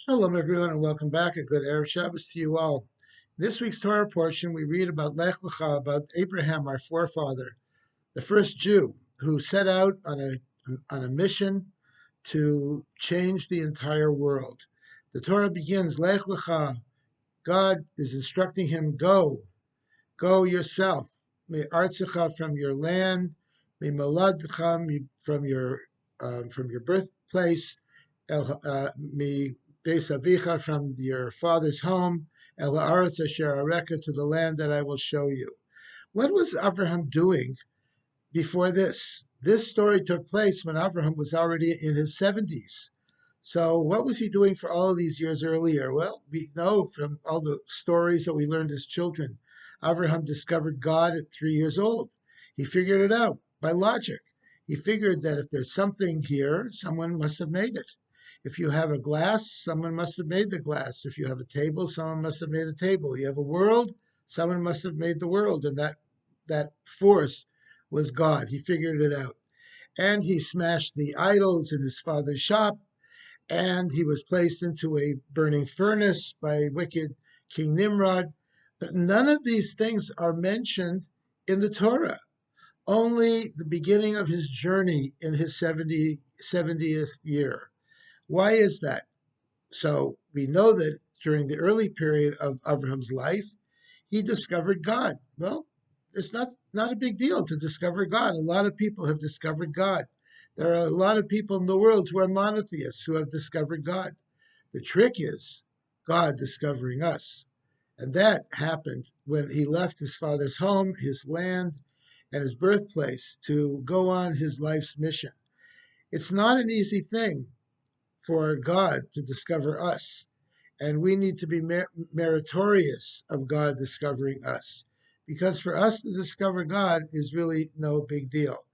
Hello, everyone, and welcome back. A good Erev Shabbos to you all. This week's Torah portion, we read about Lech Lecha, about Abraham, our forefather, the first Jew who set out on a mission to change the entire world. The Torah begins, Lech Lecha. God is instructing him, go yourself. Me artzecha, from your land, me moladcha, from your birthplace, me beis avicha, from your father's home, el haaretz asher areka, to the land that I will show you. What was Abraham doing before this? This story took place when Abraham was already in his 70s. So what was he doing for all of these years earlier? Well, we know from all the stories that we learned as children, Abraham discovered God at 3 years old. He figured it out by logic. He figured that if there's something here, someone must have made it. If you have a glass, someone must have made the glass. If you have a table, someone must have made the table. You have a world, someone must have made the world. And that force was God. He figured it out. And he smashed the idols in his father's shop, and he was placed into a burning furnace by wicked King Nimrod. But none of these things are mentioned in the Torah. Only the beginning of his journey in his 70th year. Why is that? So we know that during the early period of Abraham's life, he discovered God. Well, it's not a big deal to discover God. A lot of people have discovered God. There are a lot of people in the world who are monotheists who have discovered God. The trick is God discovering us. And that happened when he left his father's home, his land, and his birthplace to go on his life's mission. It's not an easy thing for God to discover us. And we need to be meritorious of God discovering us. Because for us to discover God is really no big deal.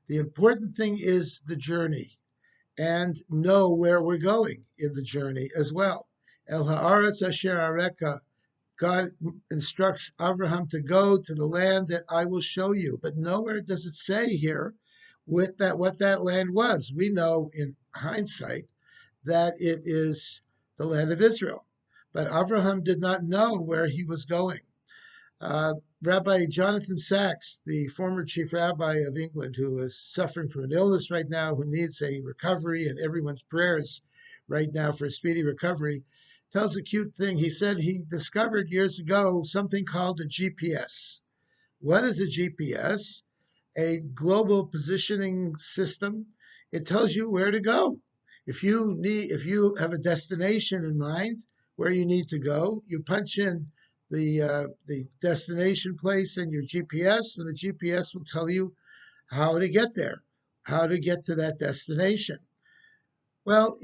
The important thing is the journey and know where we're going in the journey as well. El haaretz asher areka. God instructs Abraham to go to the land that I will show you. But nowhere does it say here what that land was. We know in hindsight that it is the land of Israel. But Abraham did not know where he was going. Rabbi Jonathan Sachs, the former chief rabbi of England, who is suffering from an illness right now, who needs a recovery and everyone's prayers right now for a speedy recovery, tells a cute thing. He said he discovered years ago something called a GPS. What is a GPS? A global positioning system. It tells you where to go. If you have a destination in mind where you need to go, you punch in the destination place in your GPS, and the GPS will tell you how to get there, how to get to that destination. Well,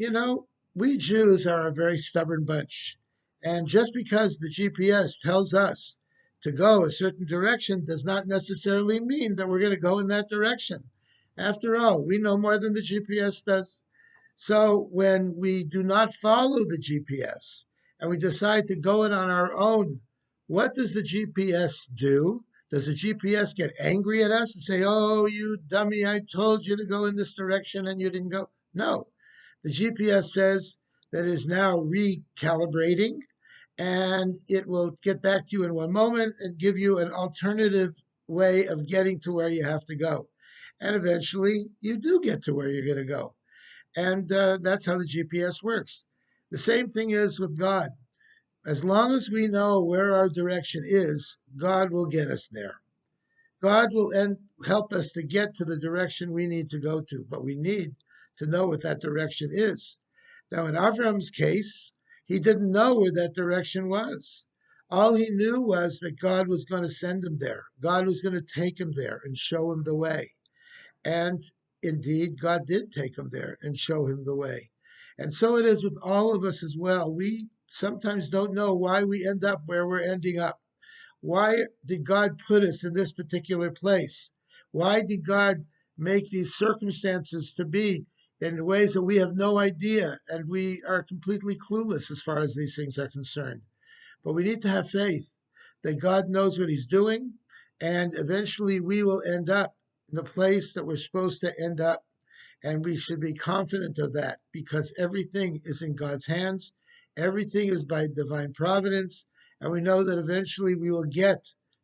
we Jews are a very stubborn bunch, and just because the GPS tells us to go a certain direction does not necessarily mean that we're going to go in that direction. After all, we know more than the GPS does. So when we do not follow the GPS and we decide to go it on our own, what does the GPS do? Does the GPS get angry at us and say, "Oh, you dummy, I told you to go in this direction and you didn't go"? No. The GPS says that it is now recalibrating, and it will get back to you in one moment and give you an alternative way of getting to where you have to go. And eventually you do get to where you're going to go. And that's how the GPS works. The same thing is with God. As long as we know where our direction is, God will get us there. God will help us to get to the direction we need to go to, but we need to know what that direction is. Now, in Avram's case, he didn't know where that direction was. All he knew was that God was going to send him there. God was going to take him there and show him the way. And indeed, God did take him there and show him the way. And so it is with all of us as well. We sometimes don't know why we end up where we're ending up. Why did God put us in this particular place? Why did God make these circumstances to be in ways that we have no idea, and we are completely clueless as far as these things are concerned? But we need to have faith that God knows what he's doing, and eventually we will end up in the place that we're supposed to end up. And we should be confident of that because everything is in God's hands. Everything is by divine providence, and we know that eventually we will get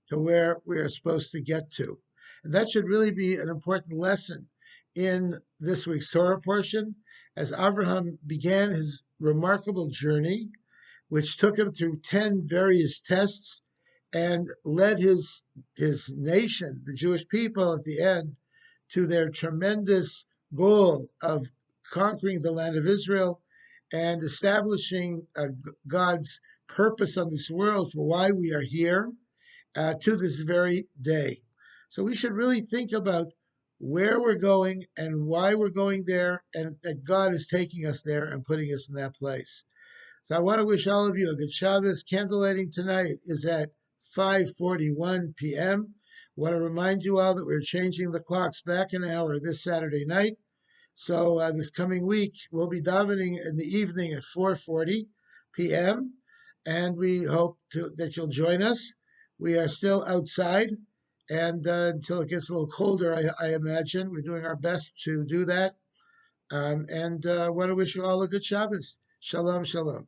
to where we are supposed to get to. And that should really be an important lesson in this week's Torah portion as Avraham began his remarkable journey, which took him through 10 various tests and led his nation, the Jewish people, at the end to their tremendous goal of conquering the land of Israel and establishing God's purpose on this world for why we are here to this very day. So we should really think about where we're going and why we're going there, and that God is taking us there and putting us in that place. So I want to wish all of you a good Shabbos. Candlelighting tonight is at 5:41 p.m. I want to remind you all that we're changing the clocks back an hour this Saturday night. So this coming week, we'll be davening in the evening at 4:40 p.m. And we hope that you'll join us. We are still outside, and until it gets a little colder, I imagine. We're doing our best to do that. And want to wish you all a good Shabbos. Shalom, shalom.